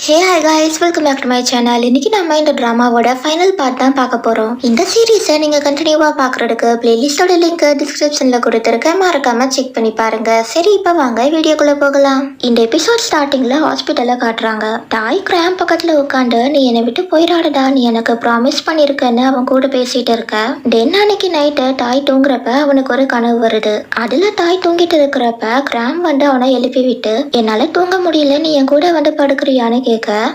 Hey hi guys, welcome back to my channel. இன்னைக்கு நம்ம இந்த ட்ராமாவோட ஃபைனல் பார்ட் தான் பார்க்க போகிறோம். இந்த சீரீஸை நீங்கள் கண்டினியூவாக பார்க்குறதுக்கு பிளேலிஸ்டோட லிங்க் டிஸ்கிரிப்ஷனில் கொடுத்துருக்கேன், மறக்காம செக் பண்ணி பாருங்க. சரி, இப்போ வாங்க வீடியோக்குள்ளே போகலாம். இந்த எபிசோட் ஸ்டார்டிங்கில் ஹாஸ்பிட்டலில் காட்டுறாங்க. தாய் கிராம் பக்கத்தில் உட்காந்து நீ என்னை விட்டு போயிடாடா, நீ எனக்கு ப்ராமிஸ் பண்ணியிருக்கேன்னு அவன் கூட பேசிட்டு இருக்க. டென் அன்னைக்கு நைட்டு தாய் தூங்குறப்ப அவனுக்கு ஒரு கனவு வருது. அதில் தாய் தூங்கிட்டு இருக்கிறப்ப கிராம் வந்து அவனை எழுப்பி விட்டு என்னால் தூங்க முடியல, நீ என் கூட வந்து படுக்கிறியான்னு கேட்க,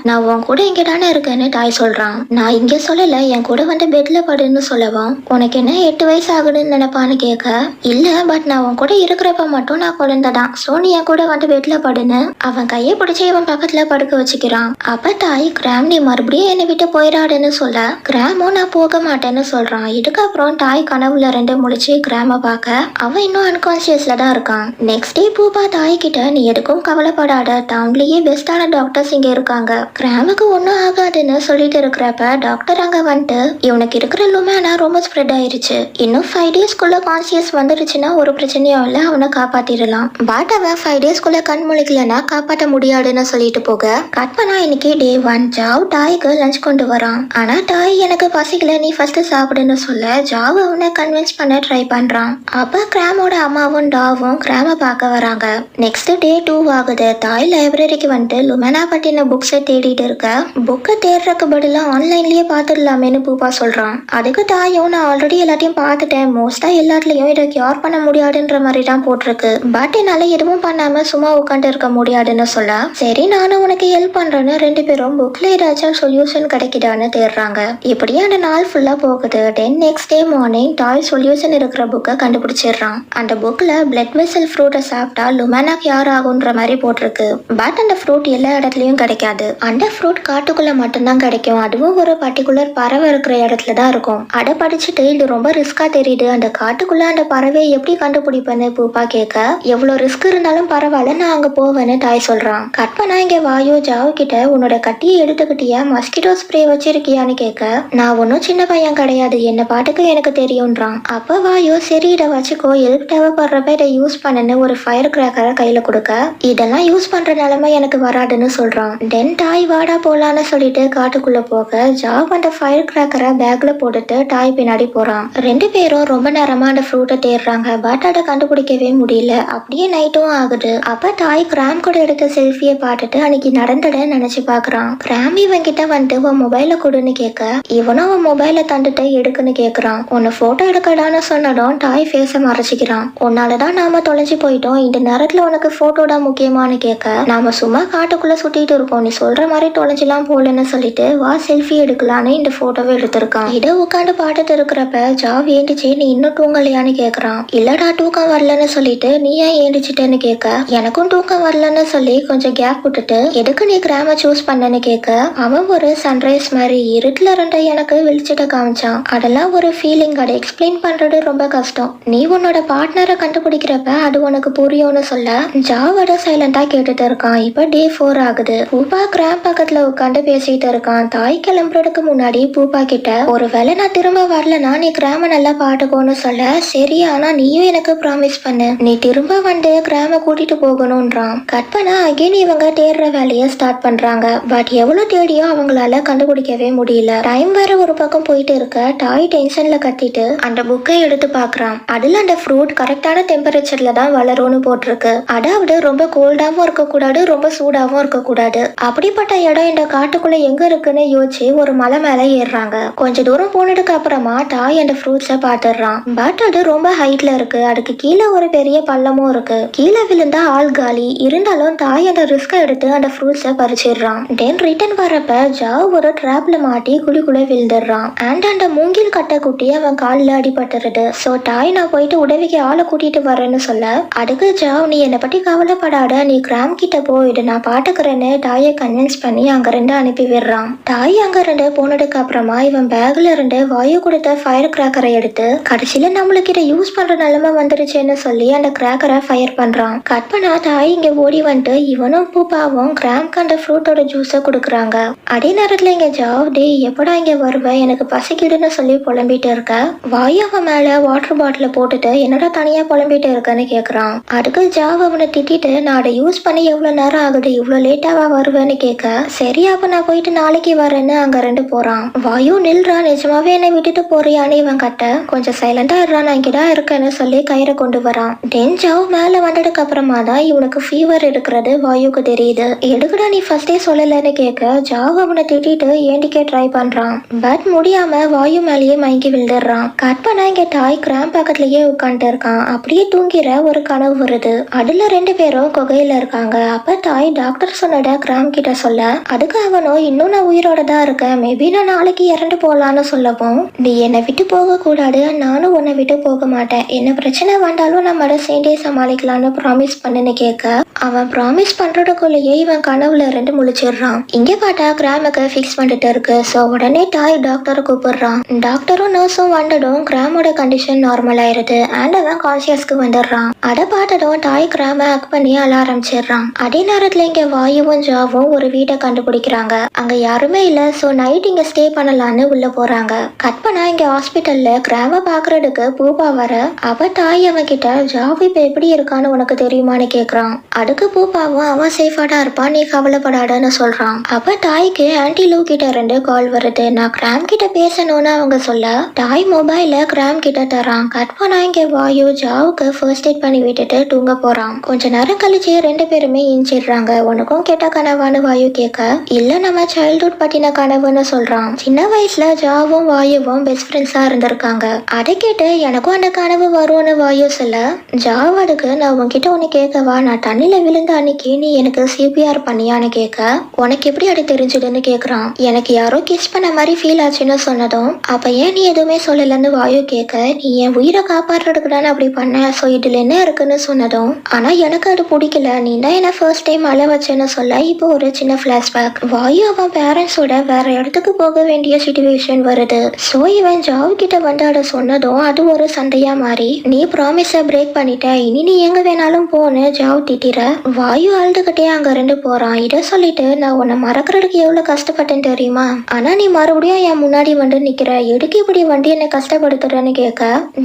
நான் உன் கூட இங்க தானே இருக்கேன்னு தாய் சொல்றான். நான் இங்க சொல்லல, என் கூட வந்து பெட்ல படுன்னு சொல்லவும், உனக்கு என்ன 8 வயசு ஆகுதுன்னு நினைப்பான்னு கேட்க, இல்ல பட் நான் உன் கூட இருக்கிறப்ப மட்டும் நான் குழந்தைதான், சோ நீ என் கூட வந்து பெட்ல படுன்னு அவன் கையை பிடிச்சி இவன் பக்கத்துல படுக்க வச்சுக்கிறான். அப்ப தாய் கிராம் நீ மறுபடியும் என்னை விட்டு போயிடாடுன்னு சொல்ல, கிராமும் நான் போக மாட்டேன்னு சொல்றான். இதுக்கப்புறம் தாய் கனவுல ரெண்டு முழிச்சு கிராம பார்க்க அவன் இன்னும் அன்கான்சியஸ்ல தான் இருக்கான். நெக்ஸ்ட் டே பூபா தாய் கிட்ட நீ எதுக்கும் கவலைப்படாத, டவுன்லயே பெஸ்டான டாக்டர்ஸ் இங்க இருக்காங்க, கிராமுக்கு ஒன்றும் ஆகாதுன்னு சொல்லிட்டு இருக்கிறப்ப டாக்டர் அங்க வந்துட்டு இவனுக்கு இருக்கிற லுமேனா ரொம்ப ஸ்ப்ரெட் ஆயிருச்சு, இன்னும் 5 டேஸ்க்குள்ள கான்சியஸ் வந்துருச்சுன்னா ஒரு பிரச்சனையும் இல்லை, அவனை காப்பாத்திடலாம். பட் அவன் 5 டேஸ்க்குள்ள கண் முழிக்கலன்னா காப்பாற்ற முடியாதுன்னு சொல்லிட்டு போக கட் பண்ணா இன்னைக்கு டே 1 ஜாவ் டாய்க்கு லஞ்ச் கொண்டு வரான். ஆனா டாய் எனக்கு பசிக்கல, நீ ஃபர்ஸ்ட் சாப்பிடுன்னு சொல்ல ஜாவ் அவனை கன்வின்ஸ் பண்ண ட்ரை பண்றான். அப்ப கிராமோட அம்மாவும் டாவும் கிராம பார்க்க வராங்க. நெக்ஸ்ட் டே 2 ஆகுது. தாய் லைப்ரரிக்கு வந்துட்டு லுமேனா பத்தின புக்ஸை தேடிட்டு இருக்க, புக்கை தேடுறதுக்கு பதிலா ஆன்லைன்லயே பார்த்துடலாமேன்னு பூப்பா சொல்றான். அதுக்கு தாயும் நான் ஆல்ரெடி எல்லாத்தையும் பார்த்துட்டேன், மோஸ்டா எல்லாத்துலயும் இதை கியூர் பண்ண முடியாதுன்ற மாதிரி தான் போட்டிருக்கு, பட் என்னால எதுவும் பண்ணாம சும்மா உட்காந்து இருக்க முடியாதுன்னு சொல்ல, சரி நானும் உனக்கு ஹெல்ப் பண்றேன்னு ரெண்டு பேரும் புக்ல ஏதாச்சும் சொல்யூஷன் கிடைக்குதான்னு தேடுறாங்க. இப்படியே அந்த நாள் ஃபுல்லா போகுது. தென் நெக்ஸ்ட் டே மார்னிங் டாய் சொல்யூஷன் இருக்கிற புக்கை கண்டுபிடிச்சிடுறான். அந்த புக்ல பிளட் வெசல் ஃப்ரூட்டை சாப்பிட்டா லுமேனா கியூர் ஆகுன்ற மாதிரி போட்டிருக்கு. பட் அந்த ஃப்ரூட் எல்லா இடத்துலயும் கிடைக்காது. அந்த ஃப்ரூட் காட்டுக்குள்ள மட்டும்தான் கிடைக்கும், அதுவும் ஒரு பர்டிகுலர் பறவை இருக்கிற இடத்துல தான் இருக்கும். அதை படிச்சுட்டு இது ரொம்ப ரிஸ்கா தெரியுது, அந்த காட்டுக்குள்ள அந்த பறவையை எப்படி கண்டுபிடிப்பேன்னு பூப்பா கேட்க, எவ்வளவு ரிஸ்க் இருந்தாலும் பரவாயில்ல நான் அங்க போவேன்னு தாய் சொல்றான். கட் பண்ணா இங்க வாயு ஜாவு கிட்ட உன்னோட கட்டியை எடுத்துக்கிட்டியா, மஸ்கிட்டோ ஸ்ப்ரே வச்சிருக்கியான்னு கேட்க, நான் ஒன்னும் சின்ன பையன் கிடையாது, என்ன பாட்டுக்கு எனக்கு தெரியும்ன்றான். அப்ப வாயு சரி இதை வச்சுக்கோ, எதுக்கு தேவைப்படுறப்ப இதை யூஸ் பண்ணுன்னு ஒரு ஃபயர் கிராக்கரை கையில கொடுக்க, இதெல்லாம் யூஸ் பண்ற நிலைமை எனக்கு வராதுன்னு சொல்றான். தென் டாய் வாடா போலான்னு சொல்லிட்டு காட்டுக்குள்ள போக ஜாவ் அந்த ஃபயர் கிராக்கரை பேக்ல போட்டுட்டு டாய் பின்னாடி போறான். ரெண்டு பேரும் ரொம்ப நேரமா அந்த ஃப்ரூட்டை தேடுறாங்க, பட் அதை கண்டுபிடிக்கவே முடியல. அப்படியே நைட்டும் ஆகுது. அப்ப டாய் கிராம் கூட எடுத்த செல்ஃபியை பார்த்துட்டு அன்னைக்கு நடந்ததை நினைச்சு பாக்குறான். கிராம் இவன் கிட்ட வந்துட்டு உன் மொபைல கொடுன்னு கேட்க, இவனும் அவன் மொபைல தந்துட்டு எடுக்குன்னு கேக்குறான். உன்னை போட்டோ எடுக்கடான்னு சொன்னதும் டாய் ஃபேஸ மறைச்சிக்கிறான். உன்னாலதான் நாம தொலைஞ்சு போயிட்டோம், இந்த நேரத்துல உனக்கு போட்டோ தான் முக்கியமானு கேட்க, நாம சும்மா காட்டுக்குள்ள சுத்திட்டு இருக்கோம், நீ சொல்ற மாதிரி தொலைஞ்செல்லாம் போலன்னு சொல்லிட்டு வா செல்ஃபி எடுக்கலான்னு இந்த போட்டோவை எடுத்திருக்கான். இதை உட்காந்து பாட்டுட்டு இருக்கிறப்ப ஜாவ் ஏண்டிச்சு நீ இன்னும் தூங்கலையான்னு கேக்குறான். இல்லடா தூக்கம் வரலன்னு சொல்லிட்டு நீ ஏன் ஏண்டிச்சிட்டேன்னு கேட்க, எனக்கும் தூக்கம் வரலன்னு சொல்லி கொஞ்சம் கேப் விட்டுட்டு எதுக்கு நீ கிராம சூஸ் பண்ணன்னு கேட்க, அவன் ஒரு சன்ரைஸ் மாதிரி இருட்டுல இருந்த எனக்கு வெளிச்சிட்ட காமிச்சான். அதெல்லாம் ஒரு ஃபீலிங், அதை எக்ஸ்பிளைன் பண்றது ரொம்ப கஷ்டம், நீ உன்னோட பார்ட்னரை கண்டுபிடிக்கிறப்ப அது உனக்கு புரியும்னு சொல்ல ஜாவோட சைலண்டா கேட்டுட்டு இருக்கான். இப்ப டே 4 ஆகுது. பூபா கிராம் பக்கத்துல உட்காந்து பேசிட்டு இருக்கான். தாய் கிளம்புறதுக்கு முன்னாடி பூபா கிட்ட ஒருவேளை நான் திரும்ப வரலன்னா நீ கிராம நல்லா பாட்டுக்கோன்னு சொல்ல, சரி ஆனா நீயும் எனக்கு ப்ராமிஸ் பண்ணு, நீ திரும்ப வந்து கிராம கூட்டிட்டு போகணும்ன்றான். கட் பண்ணா அகைன் இவங்க தேடுற வேலையை ஸ்டார்ட் பண்றாங்க. பட் எவ்வளவு தேடியோ அவங்களால கண்டுபிடிக்கவே முடியல. டைம் வேற ஒரு பக்கம் போயிட்டு இருக்க டாய் டென்ஷன்ல கத்திட்டு அந்த புக்கை எடுத்து பாக்குறான். அதுல அந்த ஃப்ரூட் கரெக்டான டெம்பரேச்சர்ல தான் வளரும்னு போட்டிருக்கு, அதாவது ரொம்ப கோல்டாவும் இருக்கக்கூடாது ரொம்ப சூடாவும் இருக்கக்கூடாது. அப்படிப்பட்ட இடம் இந்த காட்டுக்குள்ள எங்க இருக்குன்னு யோசிச்சு ஒரு மலை மேல ஏறுறாங்க. கொஞ்ச தூரம் போனதுக்கு அப்புறமா டாய் அந்த ஃப்ரூட்ஸை பாத்துடுறான். பட் அது ரொம்ப ஹைட்ல இருக்கு, அதுக்கு கீழே ஒரு பெரிய பள்ளமும் இருக்கு, கீழே விழுந்தா ஆள் காலி. இருந்தாலும் தாய் அந்த ரிஸ்க் எடுத்து அந்த ஃப்ரூட்ஸை பறிச்சிடுறான். தென் ரிட்டர்ன் வரப்ப ஜாவ் ஒரு டிராப்ல மாட்டி குழிக்குள்ள விழுந்துடுறான். அண்ட் அந்த மூங்கில் கட்டை குட்டி அவன் காலில் அடிபட்டுருது. சோ டாய் நான் போயிட்டு உதவிக்கு ஆளை கூட்டிட்டு வரேன்னு சொல்ல, அதுக்கு ஜாவ் நீ என்னை பத்தி கவலைப்படாத, நீ கிராம் கிட்ட போயிடு நான் பாட்டுக்கிறேன்னு டாயை கன்வின்ஸ் பண்ணி அங்க இருந்து அனுப்பி விடுறான். தாய் அங்க இருந்து போனதுக்கு அப்புறமா இவன் பேக்ல இருந்து வாயு கொடுத்த ஃபயர் கிராக்கரை எடுத்து கடைசியில நம்மளுக்கு இதை யூஸ் பண்ற நிலைமை வந்துருச்சுன்னு சொல்லி அந்த கிராக்கரை ஃபயர் பண்றான். கட் பண்ணா தாய் இங்க ஓடி வந்துட்டு இவனும் பூப்பாவும் கிராம்க்கு அந்த ஃப்ரூட்டோட ஜூஸை கொடுக்குறாங்க. அதே நேரத்துல இங்க ஜாவ் டே எப்படா இங்க வருவ எனக்கு பசிக்குதுன்னு சொல்லி புலம்பிட்டு இருக்க, வாயு அவன் மேல வாட்டர் பாட்டில போட்டுட்டு என்னடா தனியா புலம்பிட்டு இருக்கன்னு கேக்குறான். அதுக்கு ஜாவ் அவனை திட்டிட்டு நான் அதை யூஸ் பண்ணி எவ்வளவு நேரம் ஆகுது, இவ்வளவு லேட்டாவா வருவ வருவேன்னு கேட்க, சரி அப்ப நான் போயிட்டு நாளைக்கு வரேன்னு அங்க ரெண்டு போறான். வாயு நில்றா, நிஜமாவே என்னை விட்டுட்டு போறியான்னு இவன் கட்ட, கொஞ்சம் சைலண்டா இருறா, நான் இங்கதான் இருக்கேன்னு சொல்லி கயிறை கொண்டு வரான். டென்ஜாவ் மேல வந்ததுக்கு அப்புறமா தான் இவனுக்கு ஃபீவர் இருக்கிறது வாயுக்கு தெரியுது. எடுக்கடா நீ ஃபர்ஸ்டே சொல்லலன்னு கேட்க, ஜாவ் அவனை திட்டிட்டு ஏண்டிக்கே ட்ரை பண்றான். பட் முடியாம வாயு மேலேயே மயங்கி விழுந்துடுறான். கட் பண்ணா இங்க டாய் கிராம் பக்கத்துலயே உட்காந்துட்டு இருக்கான். அப்படியே தூங்கிற ஒரு கனவு வருது. அதுல ரெண்டு பேரும் குகையில இருக்காங்க. அப்ப டாய் டாக்டர் சொன்னத கிராம் கிட்ட சொல்ல, அதுக்கு அவனும் இன்னும் நான் உயிரோட தான் இருக்கேன், மேபி நான் நாளைக்கு இறந்து போலான்னு சொல்லவும், நீ என்னை விட்டு போக கூடாது, நானும் உன்னை விட்டு போக மாட்டேன், என்ன பிரச்சனை வந்தாலும் நம்ம சேர்ந்தே சமாளிக்கலாம்னு ப்ராமிஸ் பண்ணுன்னு கேட்க, அவன் ப்ராமிஸ் பண்றதுக்குள்ளேயே இவன் கனவுல இருந்து முழிச்சிடுறான். இங்க பார்த்தா கிராமுக்கு ஃபிக்ஸ் பண்ணிட்டு இருக்கு. ஸோ உடனே டாய் டாக்டரை கூப்பிடுறான். டாக்டரும் நர்ஸும் வந்ததும் கிராமோட கண்டிஷன் நார்மல் ஆயிருது அண்ட் அவன் கான்சியஸ்க்கு வந்துடுறான். அதை பார்த்ததும் டாய் கிராம ஹக் பண்ணி அழ ஆரம்பிச்சிடுறான். அதே நேரத்துல இங்க வாயுவும் ஜாவும் ஒரு வீட்டை கண்டுபிடிக்கிறாங்க. அங்க யாருமே இல்ல. ஸோ நைட் இங்க ஸ்டே பண்ணலான்னு உள்ள போறாங்க. கட் பண்ணா இங்க ஹாஸ்பிட்டல்ல கிராம பாக்குறதுக்கு பூபா வர, அவ டாய் அவன் கிட்ட ஜாவ் இப்ப எப்படி இருக்கான்னு உனக்கு தெரியுமான்னு கேக்குறான். அதுக்கு பூபாவும் அவன் சேஃபா தான் இருப்பான், நீ கவலைப்படாதன்னு சொல்றான். அப்ப டாய்க்கு ஆன்டி லூ கிட்ட இருந்து கால் வருது. நான் கிராம் கிட்ட பேசணும்னு அவங்க சொல்ல, டாய் மொபைல கிராம் கிட்ட தரான். கட் பண்ணா இங்க வாயு ஜாவுக்கு ஃபர்ஸ்ட் எய்ட் பண்ணி விட்டுட்டு தூங்க போறான். கொஞ்ச நேரம் கழிச்சு ரெண்டு பேருமே இஞ்சிடுறாங்க. உனக்கும் கெட்ட கனவான்னு வாயு கேட்க, இல்ல நம்ம சைல்ட்ஹுட் பத்தின கனவுன்னு சொல்றான். சின்ன வயசுல ஜாவும் வாயுவும் பெஸ்ட் ஃப்ரெண்ட்ஸா இருந்திருக்காங்க. அதை கேட்டு எனக்கும் அந்த கனவு வரும்னு வாயு சொல்ல, ஜாவ் அதுக்கு நான் உன்கிட்ட ஒன்னு கேட்கவா, நான் தண்ணியில விழுந்த அன்னைக்கு நீ எனக்கு சிபிஆர் பண்ணியான்னு கேட்க, உனக்கு எப்படி அது தெரிஞ்சதுன்னு கேக்குறான். எனக்கு யாரோ கிஸ் பண்ண மாதிரி ஃபீல் ஆச்சுன்னு சொன்னதும், அப்ப ஏன் நீ எதுவுமே சொல்லலன்னு வாயு கேட்க, நீ என் உயிரை காப்பாற்றுறதுக்கு தானே அப்படி பண்ண, ஸோ இதுல என்ன இருக்குன்னு சொன்னதும், ஆனா எனக்கு அது பிடிக்கல, நீ தான் என்ன ஃபர்ஸ்ட் டைம் அழ வச்சேன்னு சொல்ல, இப்போ ஒரு சின்ன பிளாஷ்பேக். வாயு அவன் பேரண்ட்ஸோட வேற இடத்துக்கு போக வேண்டிய சிச்சுவேஷன் வருது. ஸோ இவன் ஜாவ் கிட்ட வந்து அதை சொன்னதும் அது ஒரு சண்டையா மாறி, நீ ப்ராமிஸை பிரேக் பண்ணிட்ட, இனி நீ எங்க வேணாலும் போன்னு ஜாவ் திட்டிர. வாயு அழுதுகிட்டே அங்க இருந்து போறான். இதை சொல்லிட்டு, நான் உன்னை மறக்கிறதுக்கு எவ்வளவு கஷ்டப்பட்டேன் தெரியுமா, ஆனா நீ மறுபடியும் என் முன்னாடி வந்து நிக்கிற, எதுக்கு இப்படி வந்து என்னை கஷ்டப்படுத்துறன்னு கேட்க,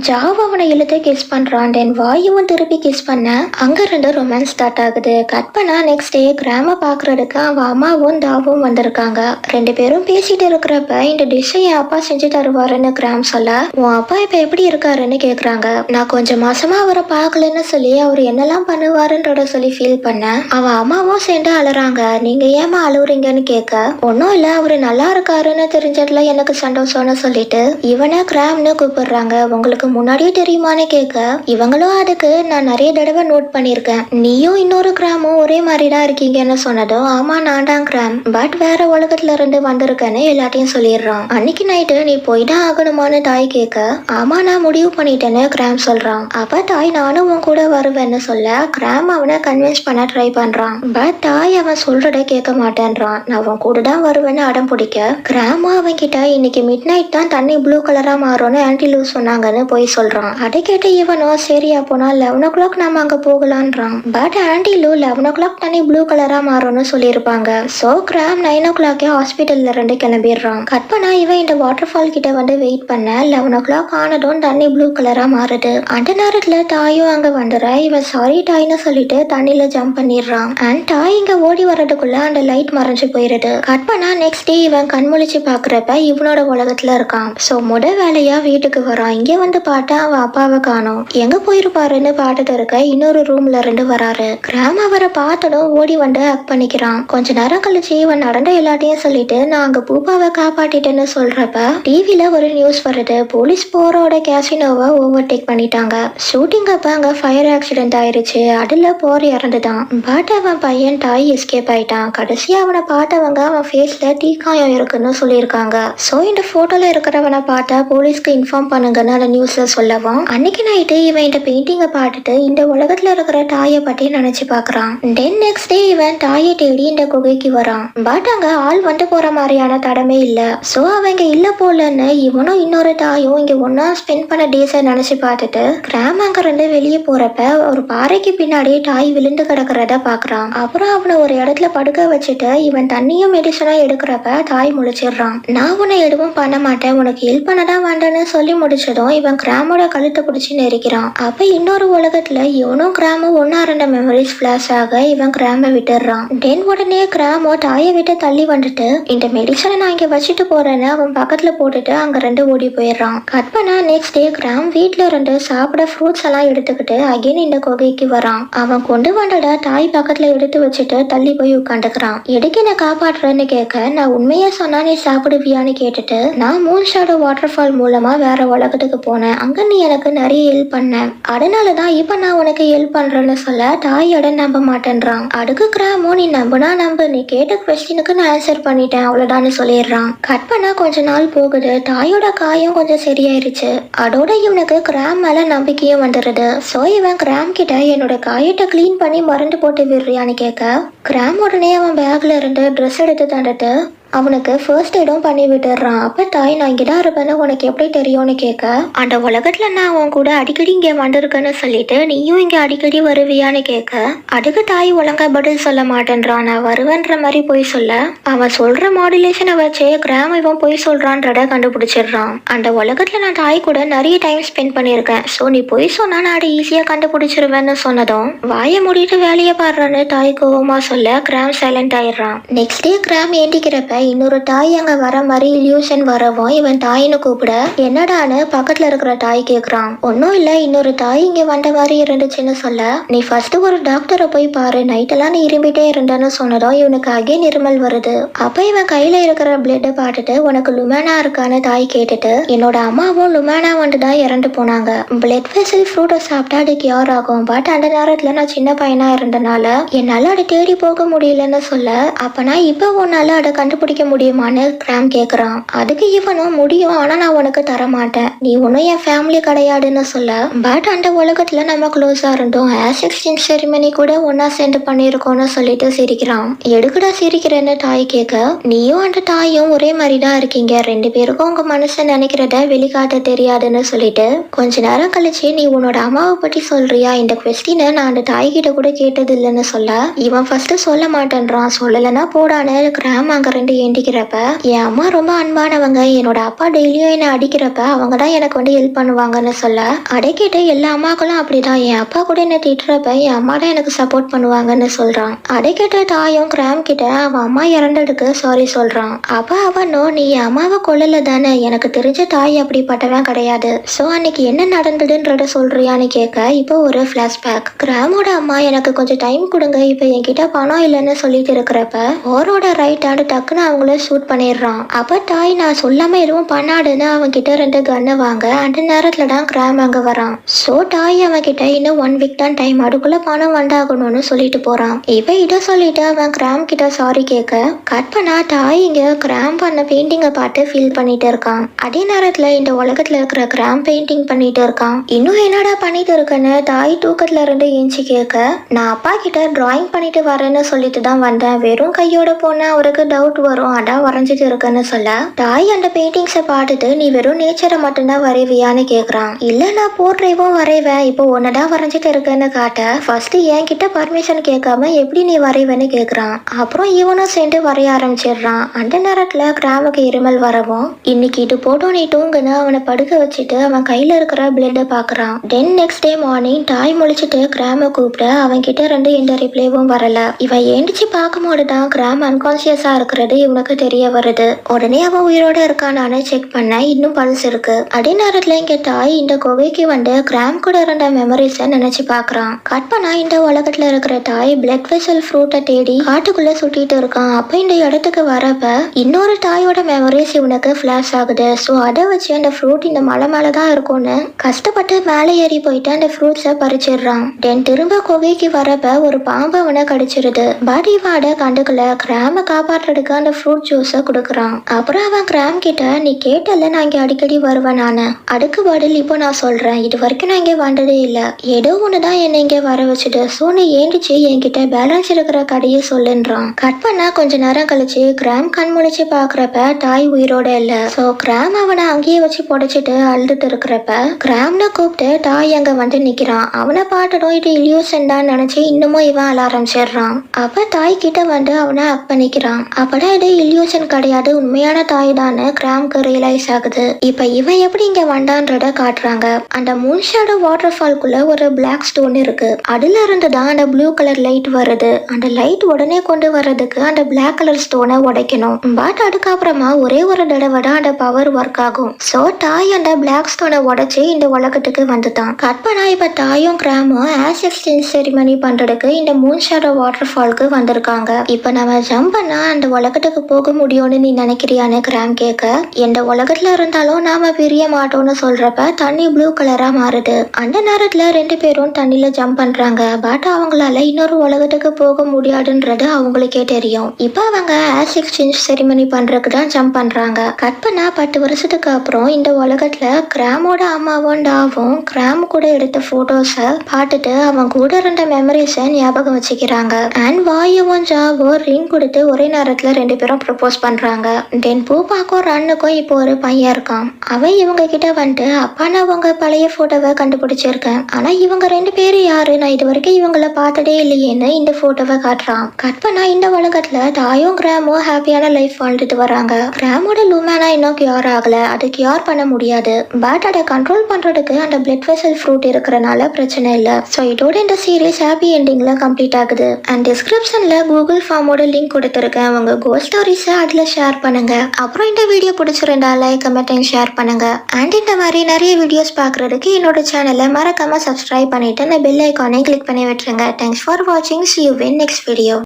ஜாவ் அவனை இழுத்து கிஸ் பண்றான். தென் வாயுவும் திருப்பி கிஸ் பண்ண அங்க இருந்து ரொமான்ஸ் ஸ்டார்ட் ஆகுது. கட் பண்ணா நெக்ஸ்ட் டே கிராம பாக்குறதுக்கு அவன் அம்மாவும் தாவும் வந்திருக்காங்க. ரெண்டு பேரும் பேசிட்டு இருக்கிறப்ப, இந்த டிஷ்ஷை என் அப்பா செஞ்சு தருவாருன்னு கிராம் சொல்ல, உன் அப்பா இப்ப எப்படி இருக்காருன்னு கேக்குறாங்க. நான் கொஞ்சம் மாசமா அவரை பார்க்கலன்னு சொல்லி அவர் என்னெல்லாம் பண்ணுவாருன்றத சொல்லி ஃபீல் பண்ண, அவன் அம்மாவும் சேர்ந்து அழறாங்க. நீங்க ஏமா அழுவுறீங்கன்னு கேட்க, ஒன்னும் இல்ல, அவரு நல்லா இருக்காருன்னு தெரிஞ்சதுல எனக்கு சந்தோஷம்னு சொல்லிட்டு இவனை கிராம்னு கூப்பிடுறாங்க. உங்களுக்கு முன்னாடியே தெரியுமான்னு கேட்க, இவங்களும் அதுக்கு நான் நிறைய தடவை நோட் பண்ணிருக்கேன், நீயும் இன்னொரு கிராமும் ஒரே மாதிரி தான் இருக்கீங்கன்னு சொன்னதும், ஆமா நான் தான் கிராம், பட் வேற உலகத்துல இருந்து வந்திருக்கேன்னு எல்லாத்தையும் சொல்லிடுறான். அன்னைக்கு நைட்டு நீ போய் தான் ஆகணுமான்னு தாய் கேட்க, ஆமா நான் முடிவு பண்ணிட்டேன்னு கிராம் சொல்றான். அப்ப தாய் நானும் உன் கூட வருவேன்னு சொல்ல, கிராம் அவனை கன்வின்ஸ் பண்ண ட்ரை பண்றான். பட் தாய் அவன் சொல்றத கேட்க மாட்டேன்றான். நான் அவன் கூட தான் வருவேன்னு அடம் பிடிக்க, கிராம அவன் கிட்ட இன்னைக்கு மிட் நைட் தான் தண்ணி ப்ளூ கலரா மாறும்னு ஆன்டி லூ சொன்னாங்கன்னு போய் சொல்றான். அதை கேட்டு இவனும் சரியா போனா 11 o'clock நாம அங்க போகலான்றான். பட் ஆன்டி லூ 11 o'clock தண்ணி ப்ளூ கலரா மாறும்னு சொல்லியிருப்பாங்க. சோ கிராம் 9 o'clock ஹாஸ்பிட்டல்ல இருந்து கிளம்பிடுறான். கட் பண்ணா இவன் இந்த வாட்டர் ஃபால் கிட்ட வந்து வெயிட் பண்ண 11 o'clock ஆனதும் தண்ணி ப்ளூ கலரா மாறுது. அந்த நேரத்துல தாயும் அங்க வந்துடுற, இவன் சாரி டாய்னு சொல்லிட்டு தண்ணியில ஜம்ப் பண்ணிடுறான். அண்ட் டாய் இங்க ஓடி வர்றதுக்குள்ள அந்த லைட் மறைஞ்சு போயிருது. கட் பண்ணா நெக்ஸ்ட் டே இவன் கண்முழிச்சு பாக்குறப்ப இவனோட உலகத்துல இருக்கான். சோ முத வேலையா வீட்டுக்கு வரான். இங்க வந்து பார்த்தா அவன் அப்பாவை காணோம். எங்க போயிருப்பாருன்னு பார்த்துட்டு இருக்க இன்னொரு ரூம்ல இருந்து வராரு. கிராம் அவரை பார்த்ததும் ஓடி வந்து ஹக் பண்ணிக்கிறான். கொஞ்ச நேரம் கழிச்சு இவன் நடந்த எல்லாத்தையும் சொல்லிட்டு நான் அங்க பூபாவை காப்பாட்டிட்டேன்னு சொல்றப்ப டிவில ஒரு நியூஸ் வருது. போலீஸ் போரோட கேசினோவை ஓவர்டேக் பண்ணிட்டாங்க. ஷூட்டிங் அப்ப அங்க ஃபயர் ஆக்சிடென்ட் ஆயிருச்சு. அதுல போர் இறந்துதான். பட் அவன் பையன் டாய் எஸ்கேப் ஆயிட்டான். கடைசியா அவனை பார்த்தவங்க அவன் ஃபேஸ்ல தீக்காயம் இருக்குன்னு சொல்லியிருக்காங்க. சோ இந்த போட்டோல இருக்கிறவனை பார்த்தா போலீஸ்க்கு இன்ஃபார்ம் பண்ணுங்கன்னு அந்த நியூஸ்ல சொல்லவும், அன்னைக்கு நைட்டு இவன் இந்த பெயிண்டிங்கை பார்த்துட்டு இந்த உலகத்துல இருக்கிற டாயை பத்தி நினைச்சு பாக்குறான். தென் நெக்ஸ்ட் டே இவன் டாயை தேடி இந்த குகைக்கு வரான். பட் அங்க ஆள் வந்து போற மாதிரியான தடமே இல்ல. சோ அவங்க இல்ல போலன்னு இவனும் இன்னொரு டாயும் இங்க ஒன்னா ஸ்பெண்ட் பண்ண டேஸை நினைச்சு பார்த்துட்டு கிராம் அங்க இருந்து வெளியே போறப்ப ஒரு பாறைக்கு பின்னாடி டாய் விழுந்து கிடக்கிறத பாக்குறான். அப்புறம் அவனை ஒரு இடத்துல படுக்க வச்சுட்டு இவன் தண்ணியும் மெடிசனும் எடுக்கிறப்ப தாய் முழிச்சிடுறான். நான் உன்னை எதுவும் பண்ண மாட்டேன், உனக்கு ஹெல்ப் பண்ணதான் வேண்டான்னு சொல்லி முடிச்சதும் இவன் கிராமோட கழுத்தை பிடிச்சி நெரிக்கிறான். அப்ப இன்னொரு உலகத்துல இவனும் கிராமும் ஒன்னா இருந்த மெமரிஸ் பிளாஷ் ஆக இவன் கிராம விட்டுறான். தென் உடனே கிராமோ தாயை விட்டு தள்ளி வந்துட்டு இந்த மெடிசனை நான் இங்க வச்சுட்டு போறேன்னு அவன் பக்கத்துல போட்டுட்டு அங்க ரெண்டு ஓடி போயிடுறான். கட் பண்ணா நெக்ஸ்ட் டே கிராம் வீட்டுல இருந்து சாப்பிட ஃப்ரூட்ஸ் எல்லாம் எடுத்துக்கிட்டு அகைன் இந்த குகைக்கு வரான். அவன் கொண்டு வந்தட தாய் பக்கத்துல எடுத்து வச்சுட்டு தள்ளி போய் உட்காந்துக்கிறான். எதுக்கு என்ன காப்பாற்றுறேன்னு கேட்க, நான் உண்மையா சொன்னா நீ சாப்பிடுவியான்னு கேட்டுட்டு, நான் மூன் ஷேடோ வாட்டர் ஃபால் மூலமா வேற உலகத்துக்கு போனேன், அங்க நீ எனக்கு நிறைய ஹெல்ப் பண்ண, அதனாலதான் இப்ப நான் உனக்கு ஹெல்ப் பண்றேன்னு சொல்ல தாயோட நம்ப மாட்டேன்றான். அதுக்கு கிராமோ நீ நம்புனா நம்பு, நீ கேட்ட கொஸ்டினுக்கு நான் ஆன்சர் பண்ணிட்டேன் அவ்வளவுதான்னு சொல்லிடுறான். கட் பண்ணா கொஞ்ச நாள் போகுது. தாயோட காயம் கொஞ்சம் சரியாயிருச்சு. அதோட இவனுக்கு கிராம் மேல நம்பிக்கையும் வந்துடுது. சோ இவன் கிராம் கிட்ட என்னோட காயத்தை கிளீன் பண்ணி மருந்து போட்டு விடுறியான்னு கேட்க, கிராம் உடனே அவன் பேக்ல இருந்து ட்ரெஸ் எடுத்து தந்துட்டு அவனுக்கு ஃபர்ஸ்ட் எய்டும் பண்ணி விட்டுறான். அப்ப தாய் நான் இங்கதான் இருப்பேன்னு உனக்கு எப்படி தெரியும்னு கேட்க, அந்த உலகத்துல நான் அவன் கூட அடிக்கடி இங்க வந்திருக்கேன்னு சொல்லிட்டு நீயும் இங்க அடிக்கடி வருவியான்னு கேட்க, அதுக்கு தாய் ஒழுங்கா பதில் சொல்ல மாட்டேன்றான். நான் வருவேன்ற மாதிரி போய் சொல்ல அவன் சொல்ற மாடுலேஷனை வச்சு கிராம இவன் போய் சொல்றான்றத கண்டுபிடிச்சிடுறான். அந்த உலகத்துல நான் தாய் கூட நிறைய டைம் ஸ்பெண்ட் பண்ணிருக்கேன், சோ நீ போய் சொன்னா நான் அதை ஈஸியா கண்டுபிடிச்சிருவேன்னு சொன்னதும் வாயை மூடிட்டு வேலையை பாடுறான்னு தாய் கோவமா சொல்ல கிராம் சைலண்ட் ஆயிடுறான். நெக்ஸ்ட் டே கிராம் ஏண்டிக்கிறப்ப இன்னொரு தாய் அங்க வர மாதிரி இல்யூஷன் வரவும் இவன் தாயின்னு கூப்பிட, என்னடான்னு பக்கத்துல இருக்கிற தாய் கேக்குறான். ஒன்னும் இல்ல, இன்னொரு தாய் இங்க வந்த மாதிரி இருந்துச்சுன்னு சொல்ல, நீ ஃபர்ஸ்ட் ஒரு டாக்டரை போய் பாரு, நைட்டெல்லாம் நீ இரும்பிட்டே இருந்தன்னு சொன்னதும் இவனுக்கு அகைன் இருமல் வருது. அப்ப இவன் கையில இருக்கிற பிளட் பார்த்துட்டு உனக்கு லுமேனா இருக்கான்னு தாய் கேட்டுட்டு, என்னோட அம்மாவும் லுமேனா வந்துதான் இறந்து போனாங்க, பிளட் வெசல் ஃப்ரூட்டை சாப்பிட்டா அது கியூர் ஆகும், பட் அந்த நேரத்துல நான் சின்ன பையனா இருந்தனால என்னால அதை தேடி போக முடியலன்னு சொல்ல, அப்பனா இப்ப உன்னால அதை கண்டுபிடிக்க முடியுமான்னு கிராம் கேக்குறான். அதுக்கு இவனும் முடியும், ஆனா நான் உனக்கு தர மாட்டேன், நீ ஒன்னும் என் ஃபேமிலி கிடையாதுன்னு சொல்ல, பட் அந்த உலகத்துல நம்ம க்ளோஸா இருந்தோம், ஆஸ் எக்ஸ்சேஞ்ச் செரிமனி கூட ஒன்னா சேர்ந்து பண்ணிருக்கோம்னு சொல்லிட்டு சிரிக்கிறான். எடுக்கடா சிரிக்கிறேன்னு தாய் கேட்க, நீயும் அந்த தாயும் ஒரே மாதிரி தான் இருக்கீங்க, ரெண்டு பேருக்கும் உங்க மனசை நினைக்கிறத வெளிக்காட்ட தெரியாதுன்னு சொல்லிட்டு கொஞ்ச நேரம் கழிச்சு நீ உன்னோட அம்மாவை பத்தி சொல்றியா, இந்த கொஸ்டினை நான் அந்த தாய்கிட்ட கூட கேட்டது இல்லைன்னு சொல்ல, இவன் ஃபர்ஸ்ட் சொல்ல மாட்டேன்றான். சொல்லலைன்னா போடான்னு கிராம் அங்க ரெண்டு ஏண்டிக்கிறப்ப, என் அம்மா ரொம்ப அன்பானவங்க, என்னோட அப்பா டெய்லியும் என்ன அடிக்கிறப்ப அவங்க தான் எனக்கு வந்து ஹெல்ப் பண்ணுவாங்கன்னு சொல்ல, அடைக்கிட்டு எல்லா அம்மாக்களும் அப்படிதான், என் அப்பா கூட என்ன திட்டுறப்ப என் அம்மா தான் எனக்கு சப்போர்ட் பண்ணுவாங்கன்னு சொல்றான். அடைக்கிட்ட தாயும் கிராம் கிட்ட அவன் அம்மா இறந்ததுக்கு சாரி சொல்றான். அப்ப அவனும் நீ என் அம்மாவை கொல்லல தானே, எனக்கு தெரிஞ்ச தாய் அப்படிப்பட்டவன் கிடையாது, சோ அன்னைக்கு என்ன நடந்ததுன்றத சொல்றியான்னு கேட்க, இப்போ ஒரு பிளாஷ்பேக். கிராமோட அம்மா எனக்கு கொஞ்சம் டைம் கொடுங்க, இப்ப என்கிட்ட பணம் இல்லைன்னு சொல்லிட்டு இருக்கிறப்ப ஓரோட ரைட் ஹேண்ட் டக்குன்னு அவங்கள ஷூட் பண்ணிடுறான். அப்ப தாய் நான் சொல்லாம எதுவும் பண்ணாடுன்னு அவன் கிட்ட ரெண்டு கன்னு வாங்க, அந்த நேரத்துல தான் கிராம் அங்க வரான். சோ தாய் அவன் கிட்ட இன்னும் 1 வீக் தான் டைம், அதுக்குள்ள பணம் வந்தாகணும்னு சொல்லிட்டு போறான். இப்ப இதை சொல்லிட்டு அவன் கிராம் கிட்ட சாரி கேட்க, கட் பண்ணா தாய் இங்க கிராம் பண்ண பெயிண்டிங்கை பார்த்து ஃபீல் பண்ணிட்டு இருக்கான். அதே நேரத்துல இந்த உலகத்துல இருக்கிற கிராம் பெயிண்டிங் பண்ணிட்டு இருக்கான். இன்னும் என்னடா பண்ணிட்டு இருக்கன்னு தாய் தூக்கத்துல இருந்து ஏஞ்சி கேட்க, நான் அப்பா கிட்ட டிராயிங் பண்ணிட்டு வரேன்னு சொல்லிட்டு தான் வந்தேன், வெறும் கையோட போன அவருக்கு டவுட் வரும், அதான் வரைஞ்சிட்டு இருக்குன்னு சொல்ல, தாய் அந்த பெயிண்டிங்ஸை பார்த்துட்டு நீ வெறும் நேச்சரை மட்டும்தான் வரைவியான்னு கேக்குறான். இல்ல நான் போர்ட்ரேவும் வரைவேன், இப்போ ஒன்னதான் வரைஞ்சிட்டு இருக்குன்னு காட்ட, ஃபர்ஸ்ட் என் கிட்ட பர்மிஷன் கேட்காம எப்படி நீ வரைவேன்னு கேக்குறான். அப்புறம் இவனும் சேர்ந்து வரைய ஆரம்பிச்சிடுறான். அந்த நேரத்துல கிராமுக்கு இருமல் வரவும், இன்னைக்கு இது போட்டோம் நீ தூங்குன்னு அவனை படுக்க வச்சுட்டு அவன் கையில இருக்கிற பிளட்டை பாக்குறான். தென் நெக்ஸ்ட் டே மார்னிங் தாய் முழிச்சிட்டு கிராம கூப்பிட்டு அவன் கிட்ட ரெண்டு எந்த ரிப்ளைவும் வரல. இவன் ஏண்டிச்சு பார்க்கும்போது தான் கிராம் அன்கான்சியஸா இருக்கிறது இவனுக்கு தெரிய வருது. உடனே அவன் உயிரோட இருக்கானான்னு செக் பண்ண இன்னும் பல்ஸ் இருக்கு. அதே நேரத்துல இங்க தாய் இந்த குகைக்கு வந்து கிராம் கூட இருந்த மெமரிஸ நினைச்சு பாக்குறான். கட் பண்ணா இந்த உலகத்துல இருக்கிற தாய் பிளட் வெசல் ஃப்ரூட்டை தேடி காட்டுக்குள்ள சுட்டிட்டு இருக்கான். அப்ப இந்த இடத்துக்கு வரப்ப இன்னொரு தாயோட மெமரிஸ் இவனுக்கு பிளாஷ் ஆகுது. சோ அதை வச்சு அந்த ஃப்ரூட் இந்த மலை மேலதான் இருக்கும்னு கஷ்டப்பட்டு மேலே ஏறி போயிட்டு அந்த ஃப்ரூட்ஸை பறிச்சிடுறான். தென் திரும்ப குகைக்கு வரப்ப ஒரு பாம்பு அவனை கடிச்சிருது. பட் இவன் அதை கண்டுக்கல. கிராம காப்பாற்றுறதுக்கு அந்த ஃப்ரூட் ஜூஸை கொடுக்குறான். அப்புறம் அவன் கிராம் கிட்ட நீ கேட்டல நான் இங்க அடிக்கடி வருவேன் நானு, அதுக்கு பதில் இப்போ நான் சொல்றேன், இது வரைக்கும் நான் இங்க வந்ததே இல்ல, ஏதோ ஒண்ணுதான் என்னை இங்க வர வச்சுது, சோ நீ ஏண்டிச்சு என்கிட்ட பேலன்ஸ் இருக்கிற கடையை சொல்லுன்றான். கட் பண்ணா கொஞ்ச நேரம் கழிச்சு கிராம் கண் முழிச்சு பாக்குறப்ப தாய் உயிரோட இல்ல. சோ கிராம் அவனை அங்கேயே வச்சு புடைச்சிட்டு அழுதுட்டு இருக்கிறப்ப கிராம்னு கூப்பிட்டு தாய் அங்க வந்து நிக்கிறான். அவனை பார்த்ததும் இது இல்யூஷன் தான் நினைச்சு இன்னமும் இவன் அழ ஆரம்பிச்சிடுறான். அப்ப தாய் கிட்ட வந்து அவனை ஹக் பண்ணிக்கிறான். அப்பதான் வந்து இல்யூஷன் கிடையாது, உண்மையான தாய் தான் கிராம்க்கு ரியலைஸ் ஆகுது. இப்ப இவன் எப்படி இங்க வந்தான்றத காட்டுறாங்க. அந்த மூன் ஷேடோ வாட்டர் ஃபால்குள்ள ஒரு பிளாக் ஸ்டோன் இருக்கு. அதுல இருந்து தான் அந்த ப்ளூ கலர் லைட் வருது. அந்த லைட் உடனே கொண்டு வர்றதுக்கு அந்த பிளாக் கலர் ஸ்டோனை உடைக்கணும். பட் அதுக்கப்புறமா ஒரே ஒரு தடவை தான் அந்த பவர் ஒர்க் ஆகும். சோ தாய் அந்த பிளாக் ஸ்டோனை உடைச்சு இந்த உலகத்துக்கு வந்துட்டான். கற்பனா இப்ப தாயும் கிராமும் ஆஸ் எக்ஸ்சேஞ்ச் செரிமனி பண்றதுக்கு இந்த மூன் ஷேடோ வாட்டர் ஃபால்க்கு வந்திருக்காங்க. இப்ப நம்ம ஜம்ப் பண்ணா அந்த உலகத்துக்கு போக முடியும்னு நீ நினைக்கிறியான்னு கிராம் கேட்க, எந்த உலகத்துல இருந்தாலும் நாம பிரிய மாட்டோம்னு சொல்றப்ப தண்ணி ப்ளூ கலரா மாறுது. அந்த நேரத்துல ரெண்டு பேரும் தண்ணியில ஜம்ப் பண்றாங்க. பட் அவங்களால இன்னொரு உலகத்துக்கு போக முடியாதுன்றது அவங்களுக்கே தெரியும். இப்ப அவங்க ஆஸ் எக்ஸ்சேஞ்ச் செரிமனி பண்றதுக்கு தான் ஜம்ப் பண்றாங்க. கற்பனா 10 வருஷத்துக்கு அப்புறம் இந்த உலகத்துல கிராமோட அம்மாவும் டாவும் கிராம் கூட எடுத்த போட்டோஸை பார்த்துட்டு அவங்க கூட இருந்த மெமரிஸை ஞாபகம் வச்சுக்கிறாங்க. அண்ட் வாயுவும் ஜாவும் ரிங் கொடுத்து ஒரே நேரத்துல ரெண்டு பேரும் ப்ரப்போஸ் பண்றாங்க. தென் பூபாக்கும் ரன்னுக்கும் இப்போ ஒரு பையன் இருக்கான். அவன் இவங்க கிட்ட வந்துட்டு, அப்பா நான் உங்க பழைய போட்டோவை கண்டுபிடிச்சிருக்கேன், ஆனா இவங்க ரெண்டு பேரும் யாரு, நான் இது வரைக்கும் இவங்கள பார்த்ததே இல்லையேன்னு இந்த போட்டோவை காட்டுறான். கற்பனா இந்த உலகத்துல தாயும் கிராமும் ஹாப்பியான லைஃப் வாழ்ந்துட்டு வராங்க. கிராமோட லூமேனா இன்னும் கியூர் ஆகல, அது கியூர் பண்ண முடியாது. பட் அதை கண்ட்ரோல் பண்றதுக்கு அந்த பிளட் வெசல் ஃப்ரூட் இருக்கிறனால பிரச்சனை இல்ல. ஸோ இதோட இந்த சீரீஸ் ஹாப்பி எண்டிங்ல கம்ப்ளீட் ஆகுது. அண்ட் டிஸ்கிரிப்ஷன்ல கூகுள் ஃபார்மோட லிங்க் கொடுத்துருக்கேன். உங்க கோல் ஸ்டோரிஸை அதுல ஷேர் பண்ணுங்க. அப்புறம் இந்த வீடியோ பிடிச்சிருந்தா லைக், கமெண்ட் அண்ட் ஷேர் பண்ணுங்க. அண்ட் இந்த மாதிரி நிறைய வீடியோஸ் பார்க்கறதுக்கு என்னோட சேனலை மறக்காம சப்ஸ்கிரைப் பண்ணிட்டு அந்த பெல் ஐக்கானை கிளிக் பண்ணி விட்டுருங்க. தேங்க்ஸ் ஃபார் வாட்சிங். See you in next video.